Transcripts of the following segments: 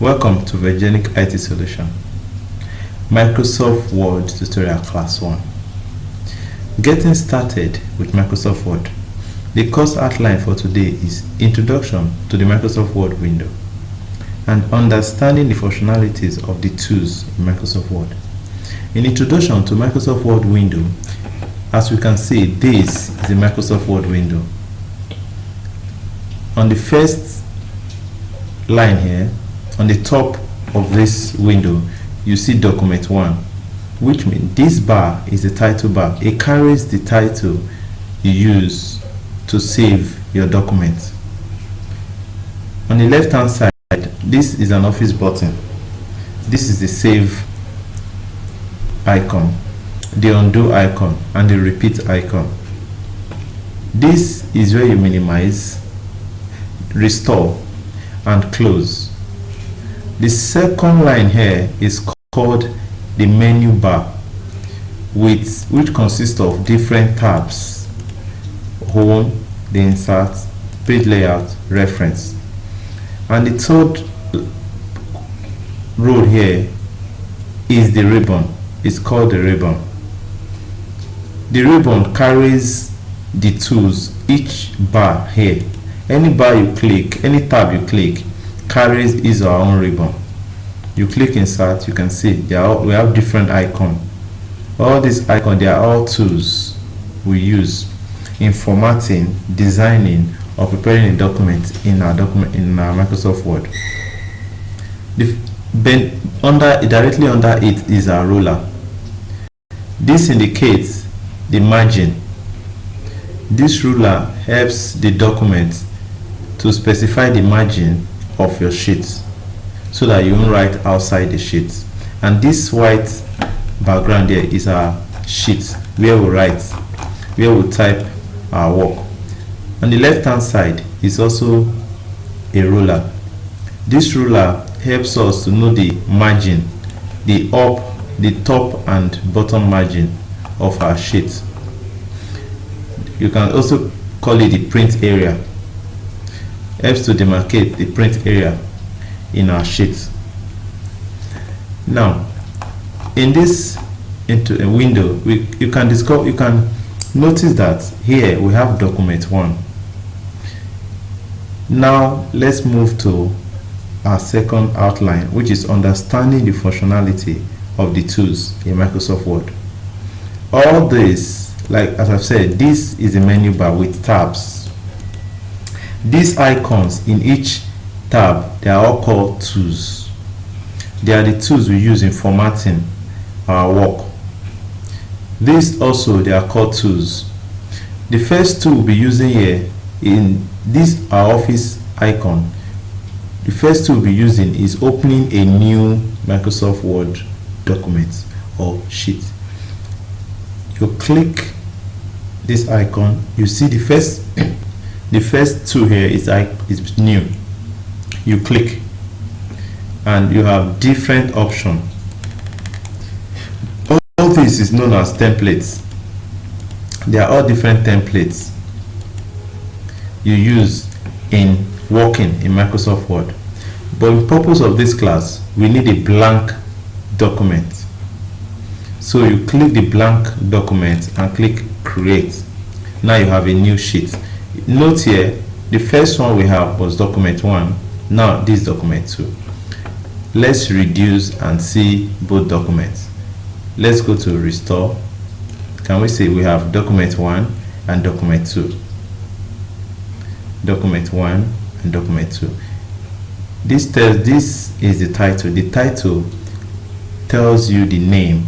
Welcome to Virginic IT Solution, Microsoft Word Tutorial Class 1. Getting started with Microsoft Word. The course outline for today is Introduction to the Microsoft Word window and understanding the functionalities of the tools in Microsoft Word. In Introduction to Microsoft Word window, as we can see, this is the Microsoft Word window. On the first line here, on the top of this window, you see document 1, which means this bar is the title bar. It carries the title you use to save your document. On the left hand side, this is an office button. This is the save icon, the undo icon, and the repeat icon. This is where you minimize, restore, and close. The second line here is called the menu bar, which consists of different tabs: home, the insert, page layout, reference. And the third row here is the ribbon. It's called the ribbon. The ribbon carries the tools. Each bar here, any bar you click, any tab you click, carries its own ribbon. You click insert, you can see we have different icons. All these icons, they are all tools we use in formatting, designing, or preparing a document in our Microsoft Word. Directly under it is a ruler. This indicates the margin. This ruler helps the document to specify the margin of your sheet so that you won't write outside the sheet. And this white background there is our sheet where we write, where we type our work. On the left hand side is also a ruler. This ruler helps us to know the margin, the top and bottom margin of our sheet. You can also call it the print area. Helps to demarcate the print area in our sheet. Now, in this window, you can notice that here we have document 1. Now let's move to our second outline, which is understanding the functionality of the tools in Microsoft Word. All this, like as I've said, this is a menu bar with tabs. These icons in each tab, they are all called tools. They are the tools we use in formatting our work. These also, they are called tools. The first tool we'll be using here in this our office icon, the first tool we'll be using is opening a new Microsoft Word document or sheet. You click this icon, you see the first tool here is new. You click and you have different options. All this is known as templates. They are all different templates you use in working in Microsoft Word. But in purpose of this class, we need a blank document. So you click the blank document and click create. Now you have a new sheet. Note here, the first one we have was document 1. Now this is document 2. Let's reduce and see both documents. Let's go to restore. Can we see we have document 1 and document 2? Document 1 and document 2. This is the title. The title tells you the name.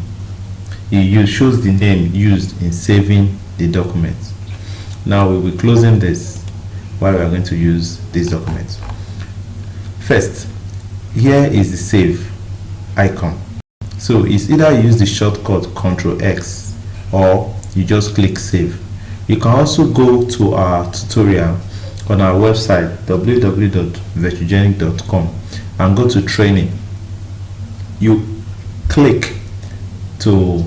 It shows the name used in saving the document. Now we will be closing this while we are going to use this document. First, here is the save icon. So it's either use the shortcut Ctrl X or you just click save. You can also go to our tutorial on our website www.virginic.com and go to training. You click to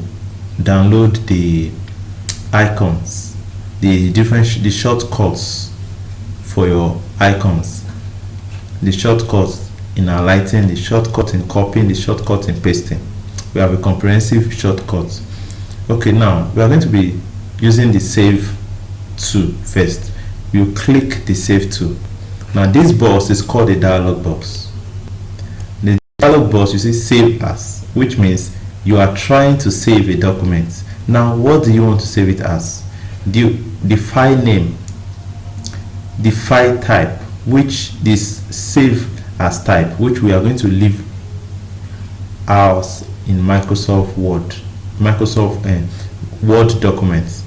download the icons, the shortcuts for your icons. The shortcuts in highlighting, the shortcut in copying, the shortcut in pasting. We have a comprehensive shortcut. Okay, now we are going to be using the save to first. You click the save to. Now this box is called a dialog box. The dialog box, you see save as, which means you are trying to save a document. Now what do you want to save it as? The file name, the file type, which this save as type, which we are going to leave ours in Microsoft Word documents.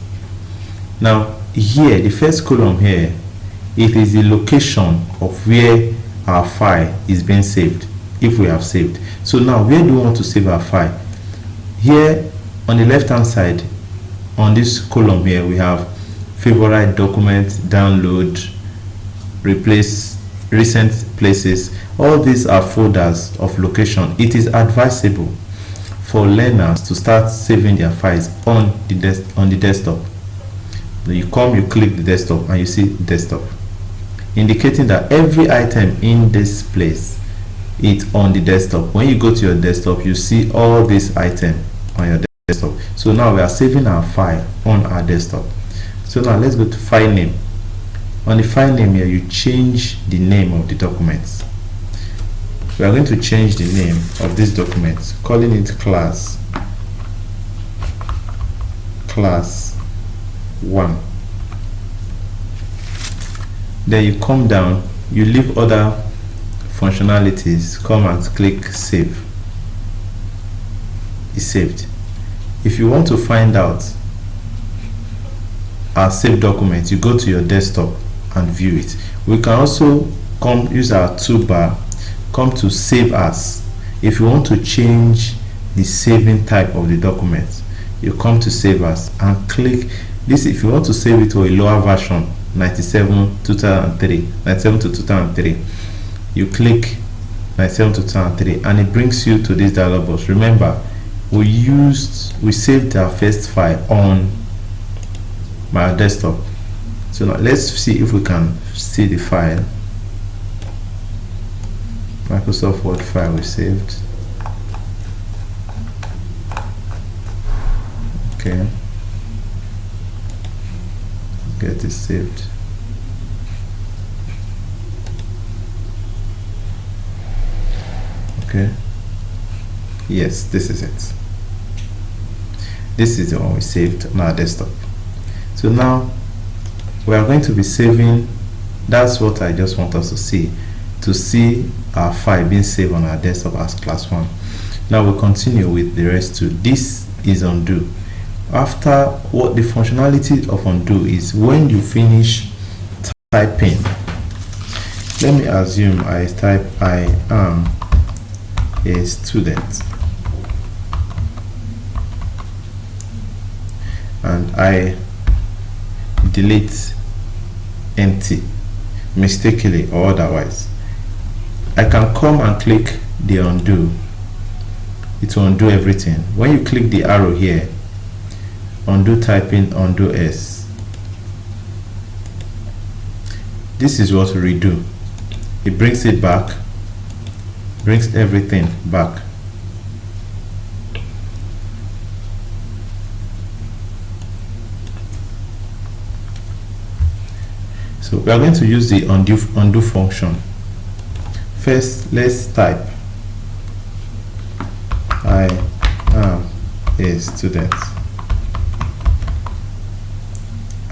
Now here, the first column here, it is the location of where our file is being saved, if we have saved. So now where do we want to save our file? Here on the left hand side, on this column here, we have favorite document, download, replace, recent places. All these are folders of location. It is advisable for learners to start saving their files on the desktop. You click the desktop, and you see desktop, indicating that every item in this place is on the desktop. When you go to your desktop, you see all these items on your desktop. So now we are saving our file on our desktop. So now let's go to file name. On the file name here, you change the name of the documents. We are going to change the name of this document, calling it class 1. Then you come down, you leave other functionalities, come and click save. It's saved. If you want to find out our saved document, you go to your desktop and view it. We can also use our toolbar, come to save as. If you want to change the saving type of the document, you come to save as and click this. If you want to save it to a lower version, 97 to 2003, you click 97 to 2003 and it brings you to this dialog box. Remember, we saved our first file on my desktop. So now let's see if we can see the file. Microsoft Word file we saved. Okay, get it saved. Okay, yes, this is it. This is the one we saved on our desktop. So now we are going to be saving. That's what I just want us to see our file being saved on our desktop as class 1. Now we'll continue with the rest too. This is undo. After, what the functionality of undo is, when you finish typing, let me assume I type I am a student and I delete empty mistakenly or otherwise. I can come and click the undo. It will undo everything. When you click the arrow here, undo typing, undo S, this is what we redo. It brings it back, brings everything back. So we are going to use the undo function. First, let's type I am a student.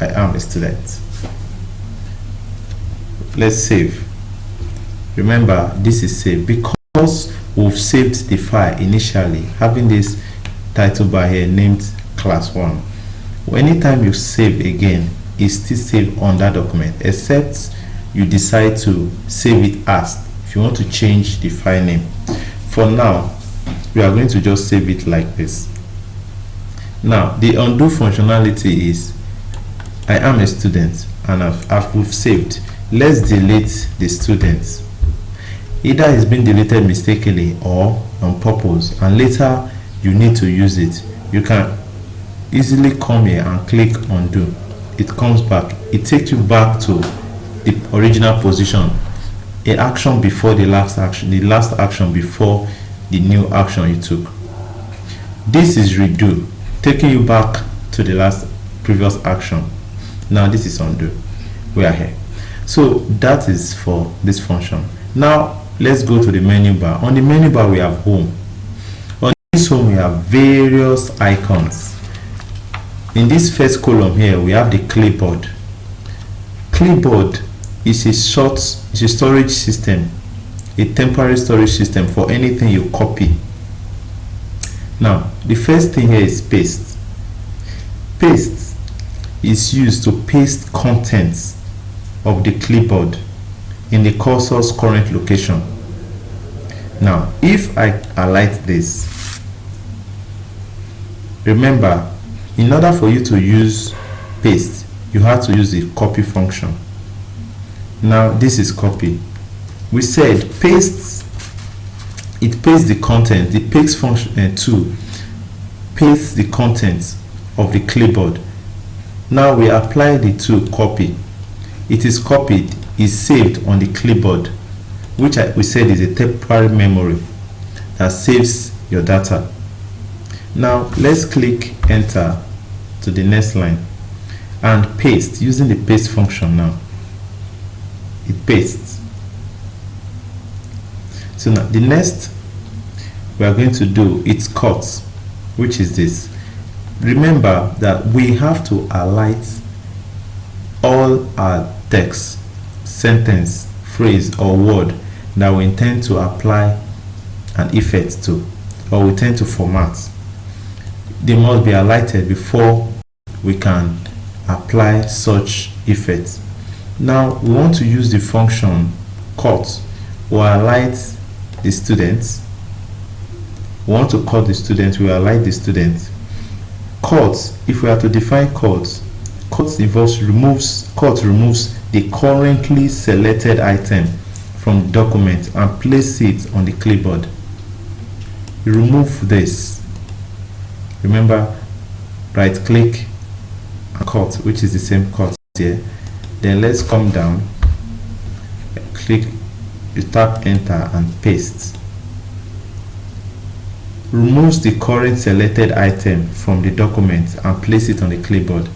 I am a student. Let's save. Remember, this is saved because we've saved the file initially, having this title bar here named class 1. Anytime you save again, it's still saved on that document, except you decide to save it as. If you want to change the file name, for now we are going to just save it like this. Now the undo functionality is I am a student and we've saved. Let's delete the student. Either it's been deleted mistakenly or on purpose, and later you need to use it. You can easily come here and click undo. It comes back. It takes you back to the original position a action before the last action before the new action you took. This is redo, taking you back to the previous action. Now this is undo. We are here. So that is for this function. Now let's go to the menu bar. On the menu bar we have home. On this home we have various icons. In this first column here we have the clipboard. Clipboard is a storage system, a temporary storage system for anything you copy. Now the first thing here is paste. Paste is used to paste contents of the clipboard in the cursor's current location. Now if I highlight this, remember, in order for you to use paste, you have to use the copy function. Now this is copy. We said pastes, it pastes the content. The paste function to paste the content of the clipboard. Now we apply the to copy. It is copied, is saved on the clipboard, which we said is a temporary memory that saves your data. Now let's click enter to the next line and paste using the paste function. Now it pastes. So now the next we are going to do is cut, which is this. Remember that we have to highlight all our text, sentence, phrase or word that we intend to apply an effect to, or we intend to format. They must be highlighted before we can apply such effects. Now we want to use the function cut. We'll highlight the students. We want to cut the student, we highlight the student. Cut, if we are to define cut removes the currently selected item from the document and place it on the clipboard. You remove this. Remember, right click and cut, which is the same cut here. Then let's come down, click, you tap enter and paste. Removes the current selected item from the document and place it on the clipboard,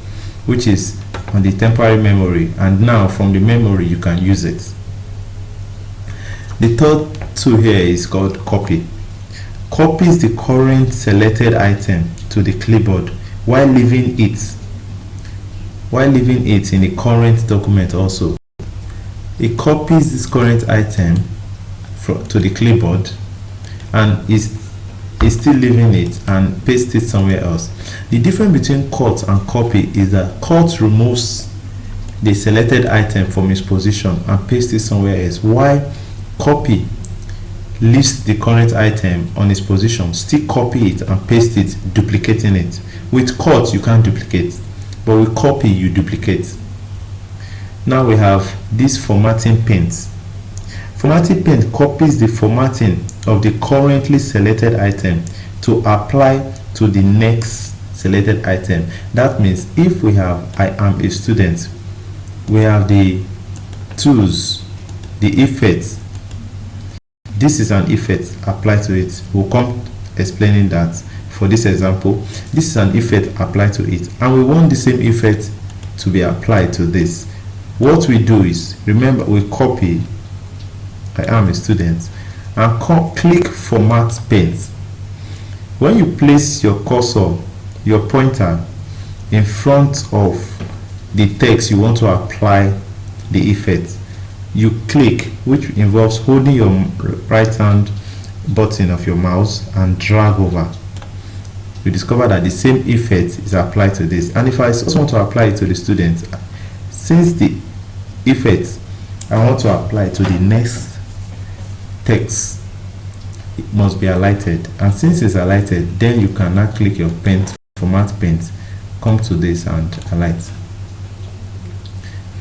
which is on the temporary memory, and now from the memory you can use it. The third tool here is called copy. Copies the current selected item to the clipboard while leaving it in the current document also. It copies this current item to the clipboard and is still leaving it and paste it somewhere else. The difference between cut and copy is that cut removes the selected item from its position and paste it somewhere else, while copy leaves the current item on its position, still copy it and paste it, duplicating it. With cut you can't duplicate, but with copy you duplicate. Now we have this formatting paint. Formatting paint copies the formatting of the currently selected item to apply to the next selected item. That means if we have I am a student, we have the tools, the effects. This is an effect applied to it. We'll come explaining that for this example. This is an effect applied to it, and we want the same effect to be applied to this. What we do is, remember, we copy I am a student and click format paint. When you place your cursor, your pointer in front of the text you want to apply the effect, you click, which involves holding your right hand button of your mouse and drag over. You discover that the same effect is applied to this. And if I also want to apply it to the student, since the effect I want to apply to the next text, it must be highlighted, and since it's highlighted, then you can now click your paint, format paint, come to this and highlight.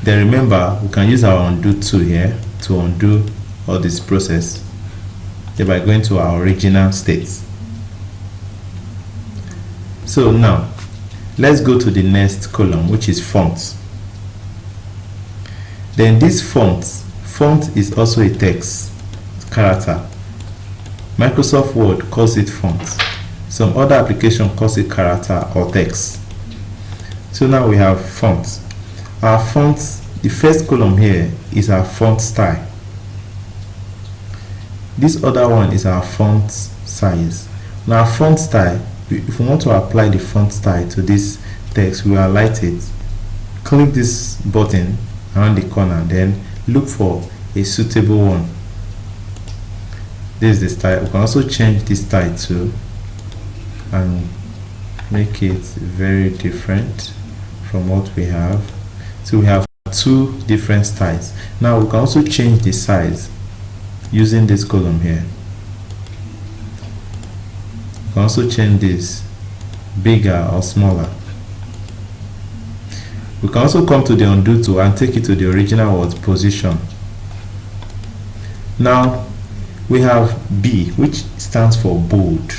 Then remember, we can use our undo tool here to undo all this process by going to our original state. So now let's go to the next column, which is fonts. Then this fonts Font is also a text character. Microsoft Word calls it font. Some other application calls it character or text. So now we have font. Our font, the first column here is our font style. This other one is our font size. Now font style, if we want to apply the font style to this text, we will highlight it. Click this button around the corner, then look for a suitable one. This is the style. We can also change this style too and make it very different from what we have. So we have two different styles. Now we can also change the size using this column here. We can also change this bigger or smaller. We can also come to the undo tool and take it to the original word position. Now we have B, which stands for bold.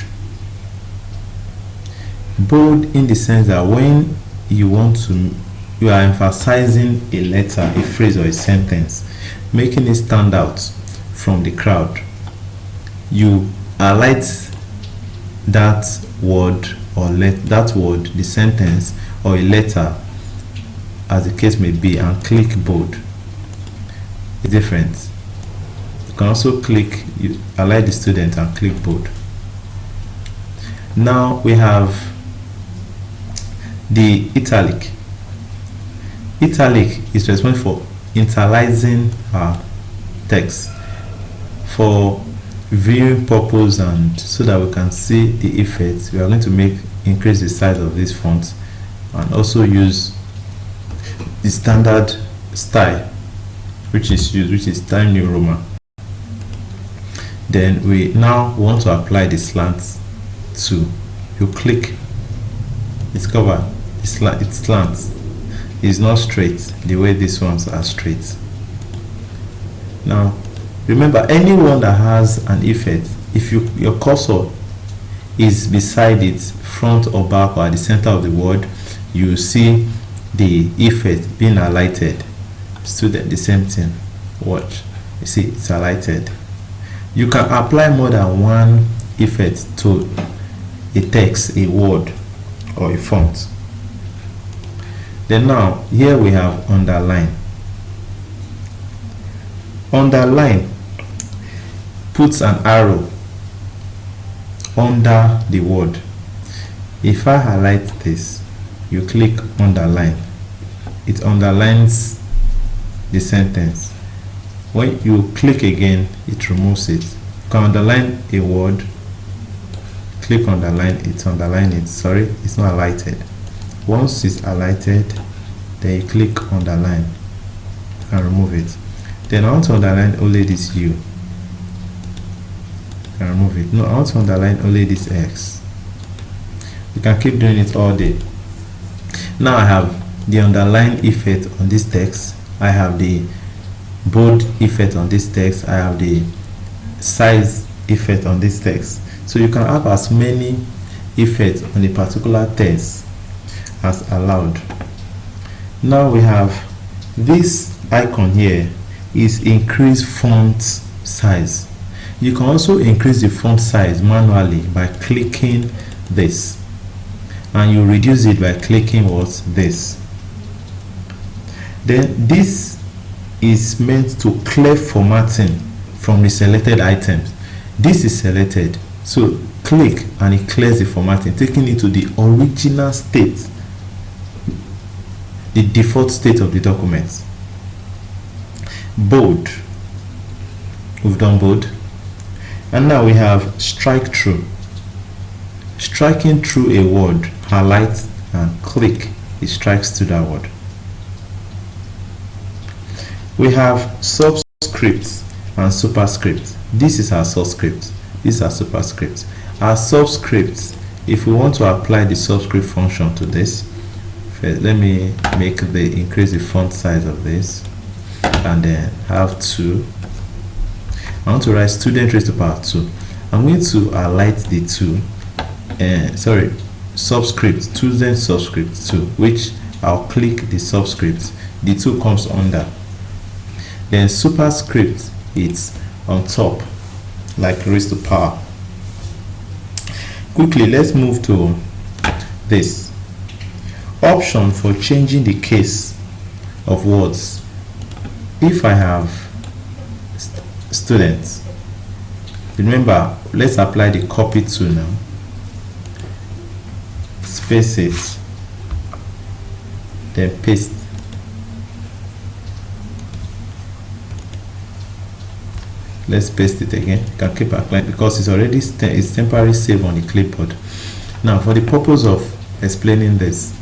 Bold in the sense that when you are emphasizing a letter, a phrase, or a sentence, making it stand out from the crowd, you highlight that word or the sentence or a letter, as the case may be, and click bold. It's different. You can also highlight the student and click bold. Now we have the italic. Italic is responsible for italicizing our text for viewing purpose, and so that we can see the effects. We are going to increase the size of this font and also use the standard style which is Times New Roman. Then we now want to apply the slant to. You click, discover it slants. It's not straight the way these ones are straight. Now remember, anyone that has an effect, if your cursor is beside it, front or back or at the center of the word, you see the effect being highlighted. Student, the same thing. Watch, you see it's highlighted. You can apply more than one effect to a text, a word, or a font. Then now here we have underline. Underline puts an arrow under the word. If I highlight this, you click underline, it underlines the sentence. When you click again, it removes it. You can underline a word, click underline, it sorry, it's not highlighted. Once it's highlighted, then you click underline and remove it. Then I want to underline only this U and remove it. No, I want to underline only this X. You can keep doing it all day. Now I have the underline effect on this text, I have the bold effect on this text, I have the size effect on this text. So you can have as many effects on a particular text as allowed. Now we have this icon here is increase font size. You can also increase the font size manually by clicking this, and you reduce it by clicking this. Then this is meant to clear formatting from the selected items. This is selected, so click and it clears the formatting, taking it to the original state, the default state of the document. Bold, we've done bold. And now we have strike through. Striking through a word, highlight and click, it strikes to that word. We have subscripts and superscripts. This is our subscript, these are superscripts. Our subscripts, if we want to apply the subscript function to this, first let me increase the font size of this, and then have 2. I want to write student raised to power 2. I'm going to highlight the 2, subscript, student subscript 2, which I'll click the subscript. The 2 comes under. Then superscript, it's on top, like raised to power. Quickly, let's move to this option for changing the case of words. If I have students, remember, let's apply the copy tool now. Space it, then paste. Let's paste it again. You can keep applying because it's already it's temporarily saved on the clipboard. Now, for the purpose of explaining this,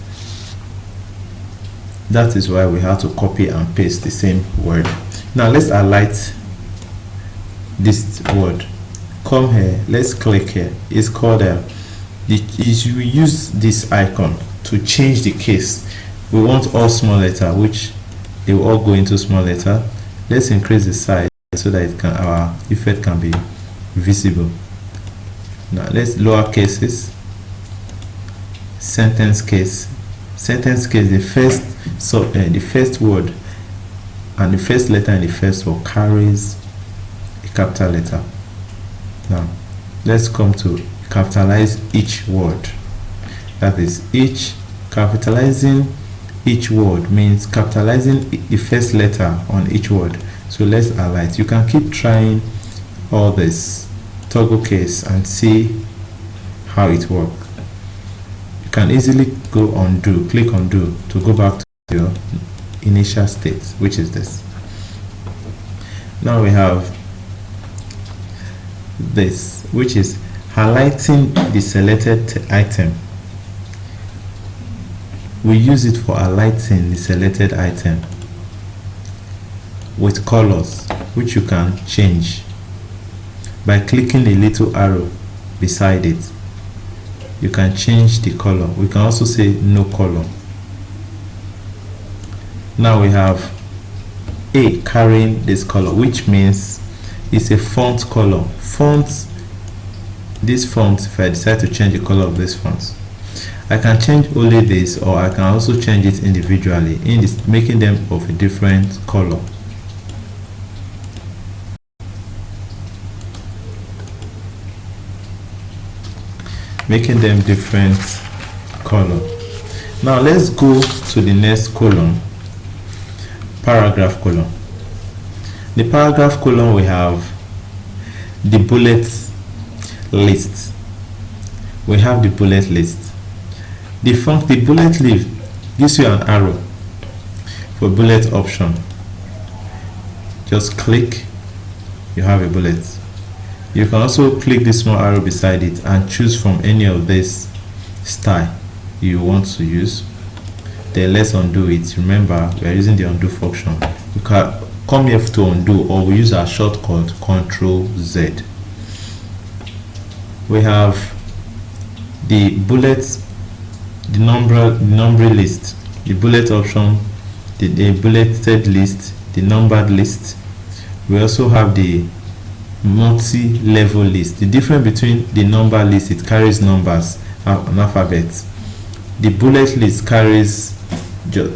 that is why we have to copy and paste the same word. Now let's highlight this word. Come here, let's click here. It's called we use this icon to change the case. We want all small letter, which they will all go into small letter. Let's increase the size so that it can, our effect can be visible. Now let's lower cases. Sentence case, the first word and the first letter in the first word carries a capital letter. Now let's come to capitalize each word. That is, capitalizing each word means capitalizing the first letter on each word. So let's highlight. You can keep trying all this toggle case and see how it works. You can easily go undo, click undo to go back to your initial state, which is this. Now we have this, which is highlighting the selected item. We use it for highlighting the selected item with colors, which you can change by clicking a little arrow beside it. You can change the color. We can also say no color. Now we have A carrying this color, which means it's a font color. This font, if I decide to change the color of this font, I can change only this, or I can also change it individually, making them of a different color. Making them different color. Now let's go to the next column, paragraph column. The paragraph column, we have the bullet list. We have the bullet list. The bullet list gives you an arrow for bullet option. Just click, you have a bullet. You can also click the small arrow beside it and choose from any of this style you want to use. Then let's undo it. Remember, we are using the undo function. You can come here to undo, or we use our shortcut Ctrl+Z. We have the bullets, the number list, the bullet option, the bulleted list, the numbered list. We also have the multi-level list. The difference between the number list, it carries numbers and alphabets. The bullet list carries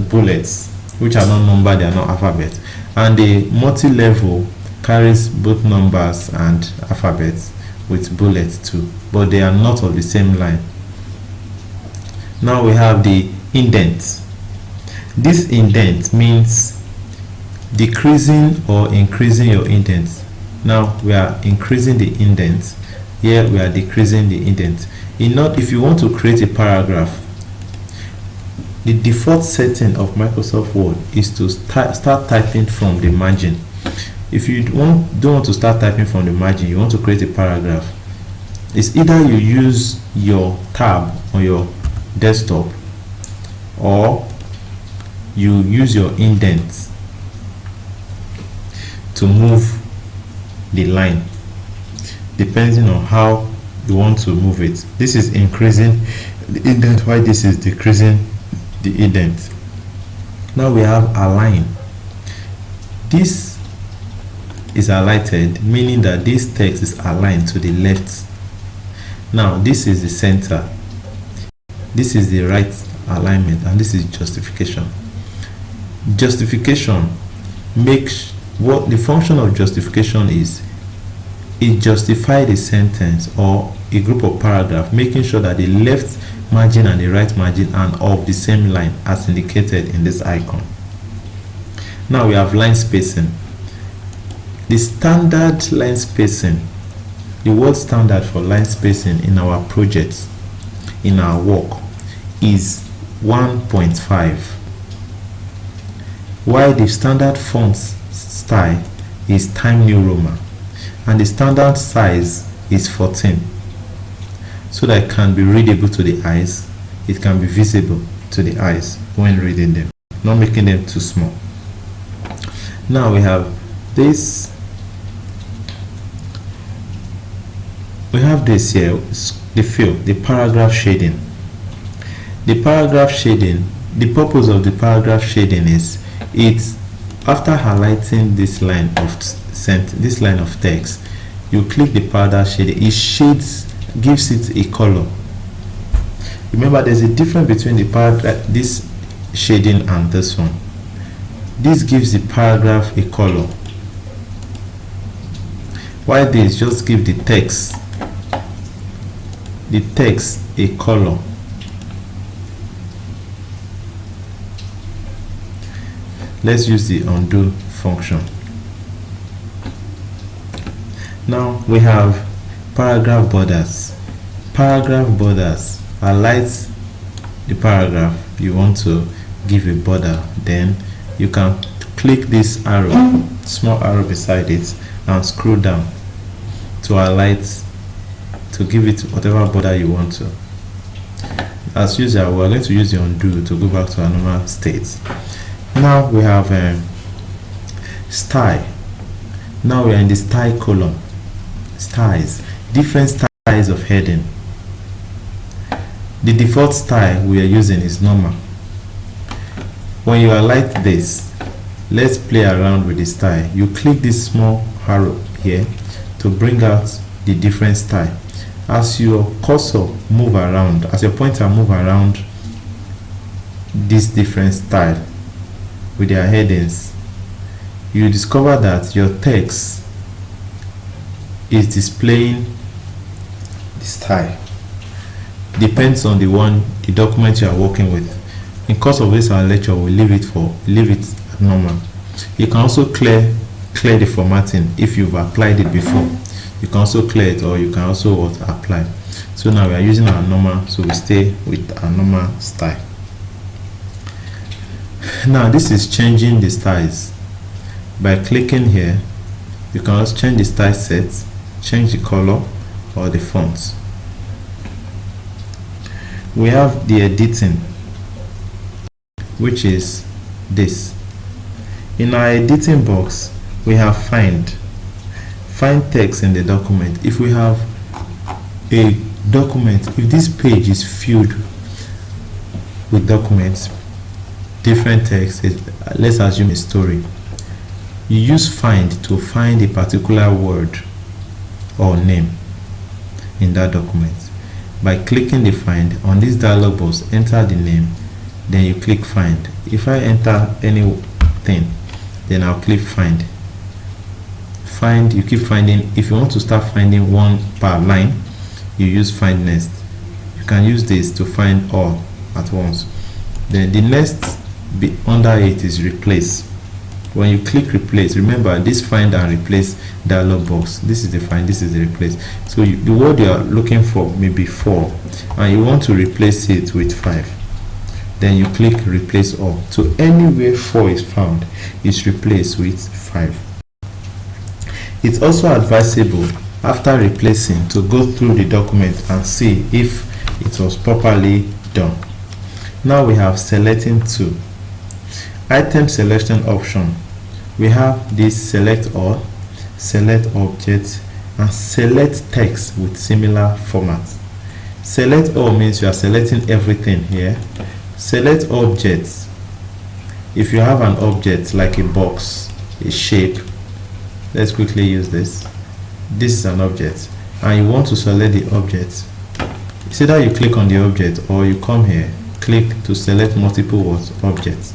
bullets, which are not numbered, they are not alphabet. And the multi-level carries both numbers and alphabets with bullets too, but they are not of the same line. Now we have the indent. This indent means decreasing or increasing your indent. Now we are increasing the indent. Here we are decreasing the indent. If you want to create a paragraph, the default setting of Microsoft Word is to start typing from the margin. If you don't want to start typing from the margin, you want to create a paragraph, it's either you use your tab on your desktop or you use your indent to move the line, depending on how you want to move it. This is increasing the indent, while this is decreasing the indent. Now we have align. This is highlighted, meaning that this text is aligned to the left. Now this is the center, this is the right alignment, and this is justification. Justification makes what the function of justification is, it justifies a sentence or a group of paragraph, making sure that the left margin and the right margin are of the same line as indicated in this icon. Now we have line spacing. The standard line spacing, the word standard for line spacing in our projects, in our work, is 1.5, while the standard font style is Times New Roman, and the standard size is 14, so that it can be readable to the eyes, it can be visible to the eyes when reading them, not making them too small. Now we have this, here, the fill, the paragraph shading. The paragraph shading, the purpose of the paragraph shading is, it's after highlighting this line of text, you click the paragraph shading, it shades, gives it a color. Remember, there's a difference between the paragraph, this shading, and this one. This gives the paragraph a color, while this just gives the text a color. Let's use the undo function. Now we have paragraph borders. Paragraph borders highlights the paragraph you want to give a border, then you can click this arrow, small arrow beside it, and scroll down to highlight, to give it whatever border you want to. As usual, we're going to use the undo to go back to our normal state. Now we have style. Now we are in the style column. Styles, different styles of heading. The default style we are using is normal. When you highlight this, let's play around with the style. You click this small arrow here to bring out the different style. As your cursor move around, as your pointer move around this different style with their headings, you discover that your text is displaying the style. Depends on the document you are working with. In course of this our lecture, we'll leave it at normal. You can also clear the formatting if you've applied it before. You can also clear it, or you can also apply. So now we are using our normal, so we stay with our normal style. Now this is changing the styles. By clicking here, you can also change the style set, change the color or the font. We have the editing, which is this. In our editing box, we have find text in the document. If we have a document, if this page is filled with documents, different text, let's assume a story, you use find to find a particular word or name in that document. By clicking the find on this dialog box, enter the name, then you click find. If I enter anything, then I'll click find. You keep finding. If you want to start finding one per line, you use find next. You can use this to find all at once. Then the next under it is replace. When you click replace, remember this find and replace dialog box, this is the find, this is the replace. So the word you are looking for may be 4 and you want to replace it with 5. Then you click replace all. So anywhere 4 is found is replaced with 5. It's also advisable after replacing to go through the document and see if it was properly done. Now we have selecting to. Item selection option. We have this select all, select object, and select text with similar format. Select all means you are selecting everything here. Select objects. If you have an object like a box, a shape, let's quickly use this. This is an object and you want to select the object. It's either you click on the object or you come here, click to select multiple objects.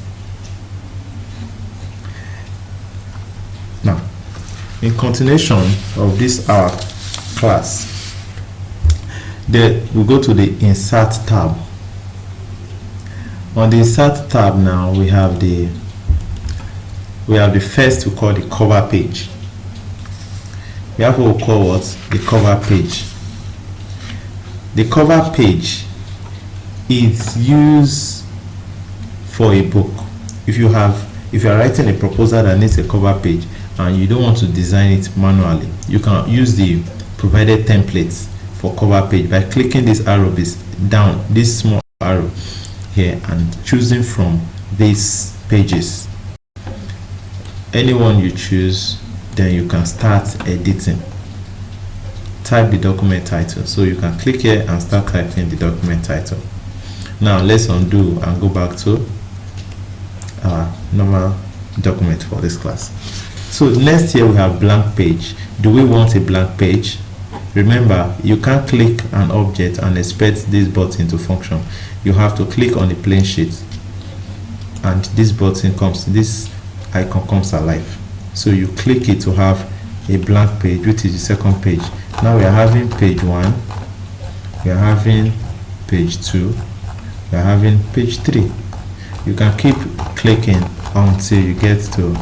in continuation of this our class, then we go to the insert tab. On the insert tab now, we have the first we call the cover page. We have what we call what? The cover page. The cover page is used for a book. If you are writing a proposal that needs a cover page and you don't want to design it manually, you can use the provided templates for cover page by clicking this arrow down, this small arrow here, and choosing from these pages. Anyone you choose, then you can start editing. Type the document title. So you can click here and start typing the document title. Now let's undo and go back to our normal document for this class. So next here we have blank page. Do we want a blank page? Remember, you can't click an object and expect this button to function. You have to click on the plain sheet and this icon comes alive. So you click it to have a blank page, which is the second page. Now we are having page 1, we are having page 2, we are having page 3. You can keep clicking until you get to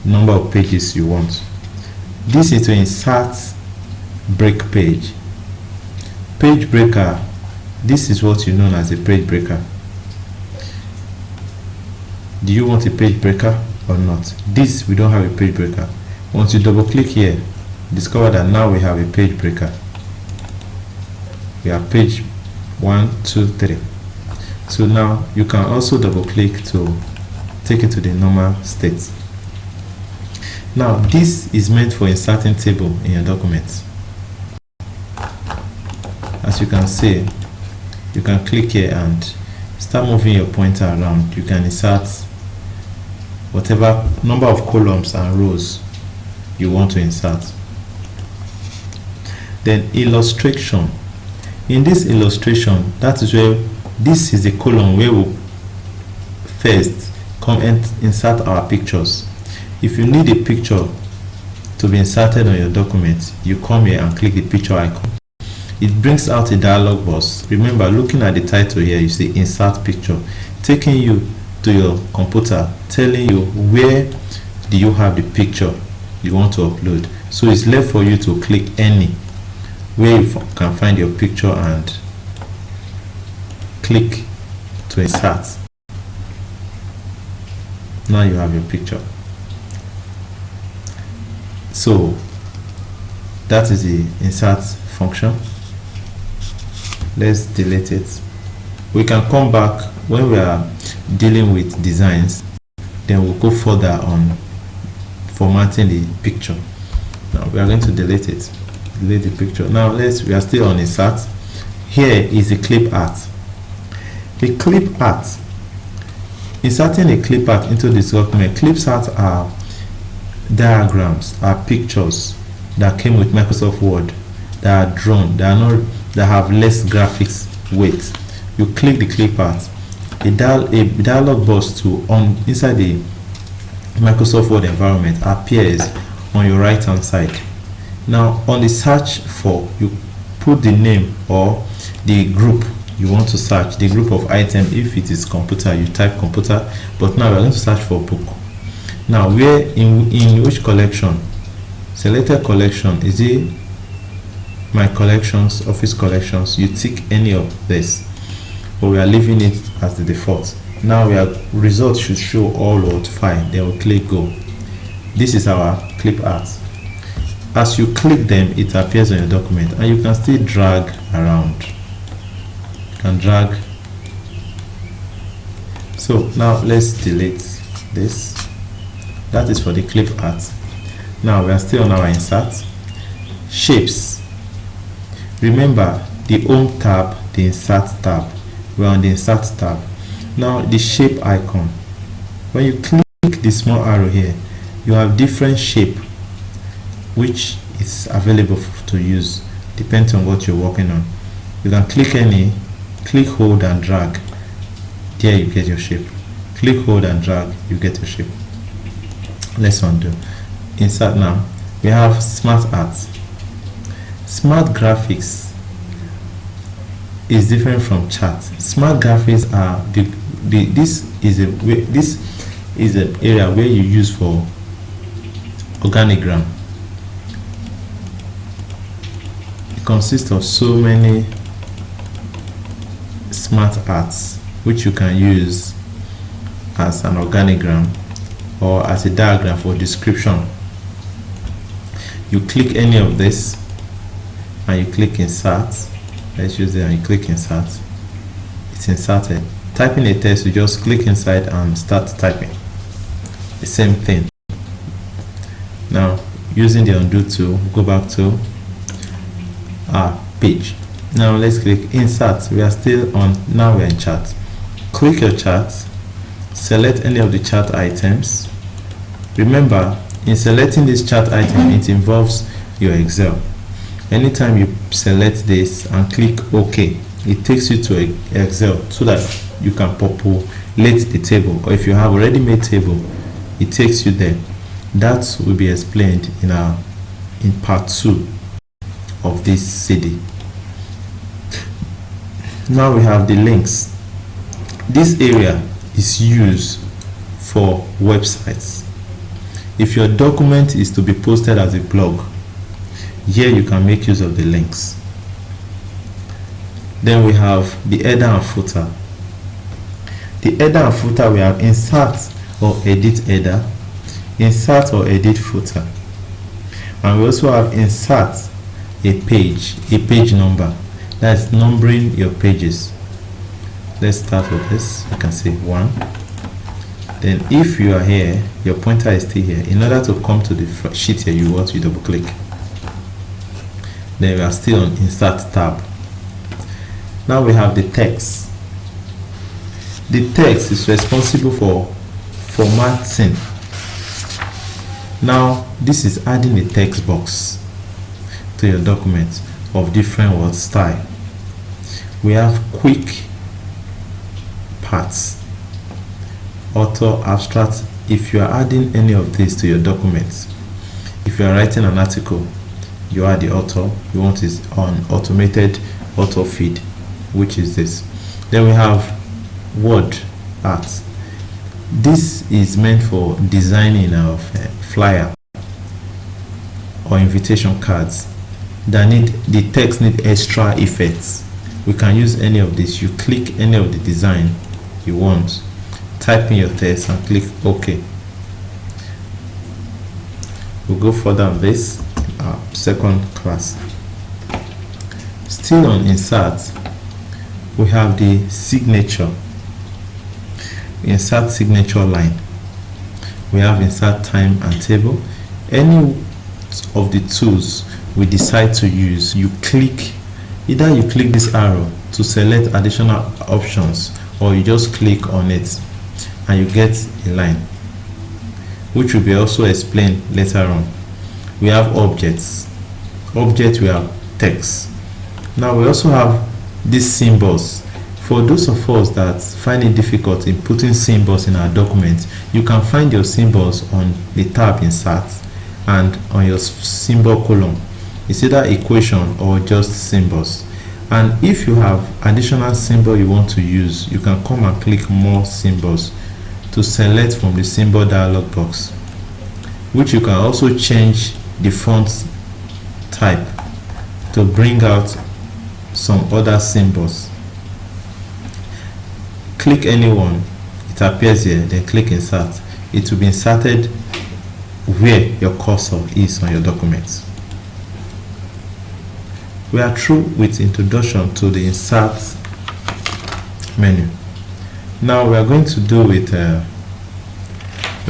number of pages you want. This is to insert break page. Page breaker, this is what you know as a page breaker. Do you want a page breaker or not? This, we don't have a page breaker. Once you double click here, discover that now we have a page breaker. We have page 1, 2, 3. So now you can also double click to take it to the normal state. Now this is meant for inserting table in your document. As you can see, you can click here and start moving your pointer around. You can insert whatever number of columns and rows you want to insert. Then illustration. In this illustration, that is where this is the column where we first come and insert our pictures. If you need a picture to be inserted on your document, you come here and click the picture icon. It brings out a dialog box. Remember, looking at the title here, you see insert picture, taking you to your computer, telling you where do you have the picture you want to upload. So it's left for you to click any where you can find your picture and click to insert. Now you have your picture. So that is the insert function. Let's delete it. We can come back when we are dealing with designs, then we'll go further on formatting the picture. Now we are going to delete it. Delete the picture. Now we are still on insert. Here is the clip art. The clip art. Inserting a clip art into this document. Clip art are diagrams, are pictures that came with Microsoft Word, that are drawn, that have less graphics weight. You click the clip art, a dialog box inside the Microsoft Word environment appears on your right hand side. Now on the search for, you put the name or the group you want to search, the group of item. If it is computer, you type computer, but now we are going to search for book. Now where in which collection? Selected collection, is it my collections, office collections? You tick any of this, but we are leaving it as the default. Now results should show all but fine. Then we'll click go. This is our clip art. As you click them, it appears on your document, and you can still drag around. You can drag. So now let's delete this. That is for the clip art. Now we are still on our insert. Shapes. Remember the home tab, the insert tab. We're on the insert tab. Now the shape icon. When you click the small arrow here, you have different shape which is available to use depending on what you're working on. You can click any, click, hold and drag. There you get your shape. Click, hold and drag, you get your shape. Let's undo. Insert now. We have smart art. Smart graphics is different from chart. Smart graphics are this is an area where you use for organigram. It consists of so many smart arts which you can use as an organigram or as a diagram for description. You click any of this and you click insert. Let's use it and you click insert. It's inserted. Typing a text, you just click inside and start typing. The same thing. Now, using the undo tool, go back to our page. Now let's click insert. We are still on, now we are in chart. Click your chart, select any of the chart items. Remember, in selecting this chart item, it involves your Excel. Anytime you select this and click OK, it takes you to Excel so that you can populate the table, or if you have already made table, it takes you there. That will be explained in part 2 of this CD. Now we have the links. This area is used for websites. If your document is to be posted as a blog, here you can make use of the links. Then we have the header and footer. The header and footer, we have insert or edit header, insert or edit footer, and we also have insert a page number. That's numbering your pages. Let's start with this. You can say 1. Then if you are here, your pointer is still here. In order to come to the sheet here, you want to double click. Then we are still on insert tab. Now we have the text. The text is responsible for formatting. Now this is adding a text box to your document of different word style. We have quick parts, author, abstract. If you are adding any of these to your documents, if you are writing an article, you add the author. You want it on automated author feed, which is this. Then we have word art. This is meant for designing of flyer or invitation cards that the text need extra effects. We can use any of this. You click any of the design you want, type in your text and click OK. We'll go further on this second class. Still on insert, we have the signature. Insert signature line. We have insert time and table. Any of the tools we decide to use, you click, either you click this arrow to select additional options, or you just click on it and you get a line, which will be also explained later on. We have objects. Object, we have text. Now we also have these symbols. For those of us that find it difficult in putting symbols in our documents, you can find your symbols on the tab insert and on your symbol column. It's either equation or just symbols. And if you have additional symbol you want to use, you can come and click more symbols to select from the symbol dialog box, which you can also change the font type to bring out some other symbols. Click any one, it appears here, then click insert. It will be inserted where your cursor is on your document. We are through with introduction to the insert menu. Now we are going to do with we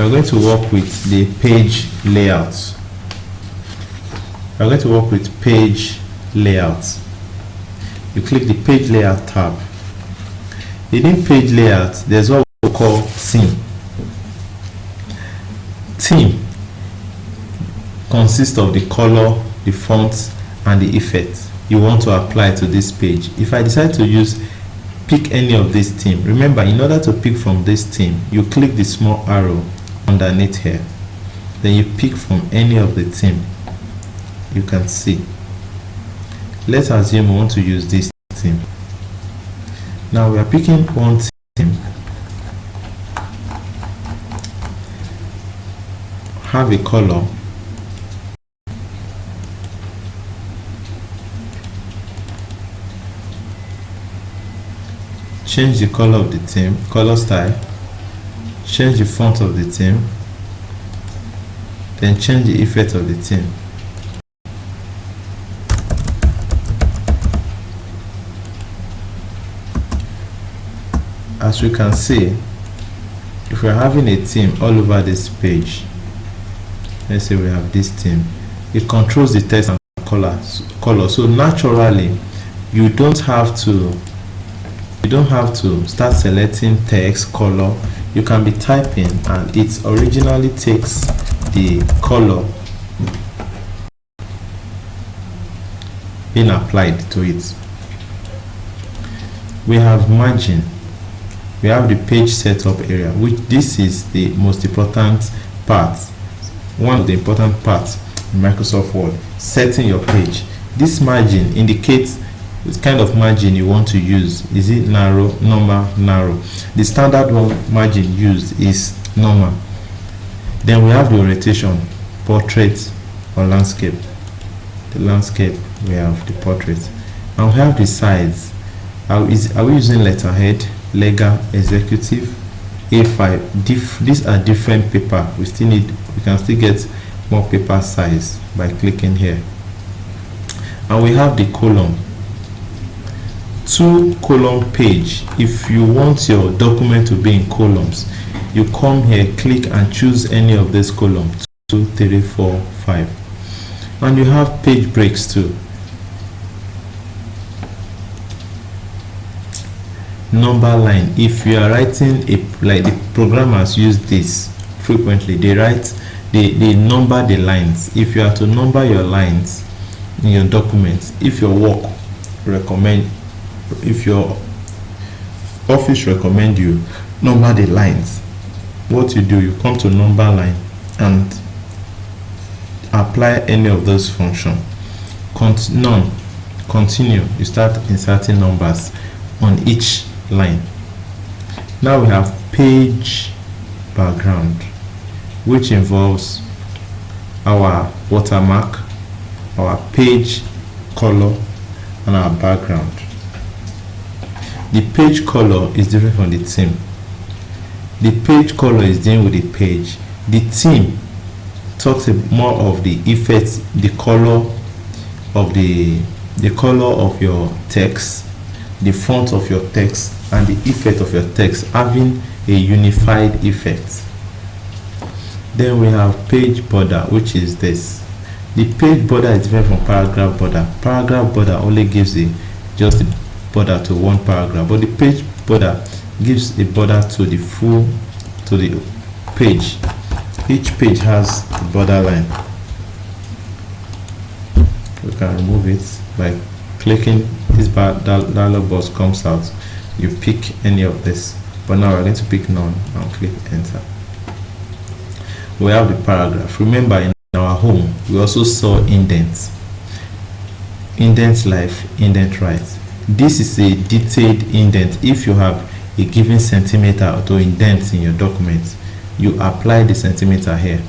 are going to work with the page layout. We are going to work with page layout. You click the page layout tab. Within page layout, there's what we call theme. Theme consists of the color, the font, and the effect you want to apply to this page. If I decide to pick any of this theme, remember, in order to pick from this theme, you click the small arrow underneath here. Then you pick from any of the theme. you can see. Let's assume we want to use this theme. Now we are picking one theme, have a color, change the color of the theme, color style, change the font of the theme, then change the effect of the theme. As we can see, if we are having a theme all over this page, let's say we have this theme, it controls the text and color. So naturally, you don't have to start selecting text, color. You can be typing and it originally takes the color being applied to it. We have margin. We have the page setup area, which this is the most important part, one of the important parts in Microsoft Word, setting your page. This margin indicates which kind of margin you want to use. Is it narrow, normal, narrow? The standard one margin used is normal. Then we have the orientation, portrait or landscape. The landscape, we have the portrait. And we have the size. Are we using letterhead, legal, executive, A5? These are different paper. We can still get more paper size by clicking here. And we have the column. 2-column page. If you want your document to be in columns, you come here, click and choose any of these columns, 2, 3, 4, 5. And you have page breaks too. Number line. If you are writing like the programmers use this frequently, they number the lines. If you are to number your lines in your documents, if your office recommend you number the lines, what you do, you come to number line and apply any of those functions. None, continue, you start inserting numbers on each line. Now we have page background, which involves our watermark, our page color, and our background. The page color is different from the theme. The page color is dealing with the page. The theme talks more of the effects, the color of your text, the font of your text, and the effect of your text having a unified effect. Then we have page border, which is this. The page border is different from paragraph border. Paragraph border only gives just the border to one paragraph, but the page border gives a border to the page. Each page has a border line. We can remove it by clicking this dialog box comes out. You pick any of this, but now we're going to pick none and click enter. We have the paragraph. Remember, in our home we also saw indents. Indent left, indent right. This is a detailed indent. If you have a given centimeter to indent in your document, you apply the centimeter here.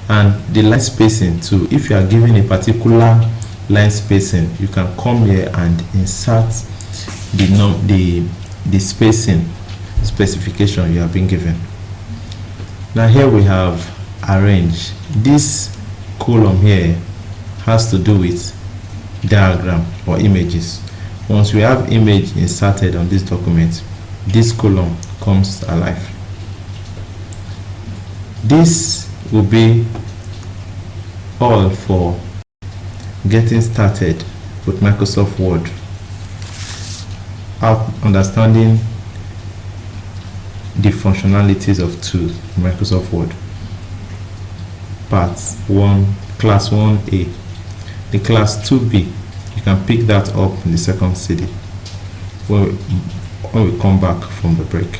And the line spacing too. If you are given a particular line spacing, you can come here and insert the spacing specification you have been given. Now here we have arrange. This column here has to do with diagram or images. Once we have image inserted on this document, this column comes alive. This will be all for getting started with Microsoft Word, understanding the functionalities of tools in Microsoft Word. Part 1, Class 1A. The Class 2B, you can pick that up in the second CD when we come back from the break.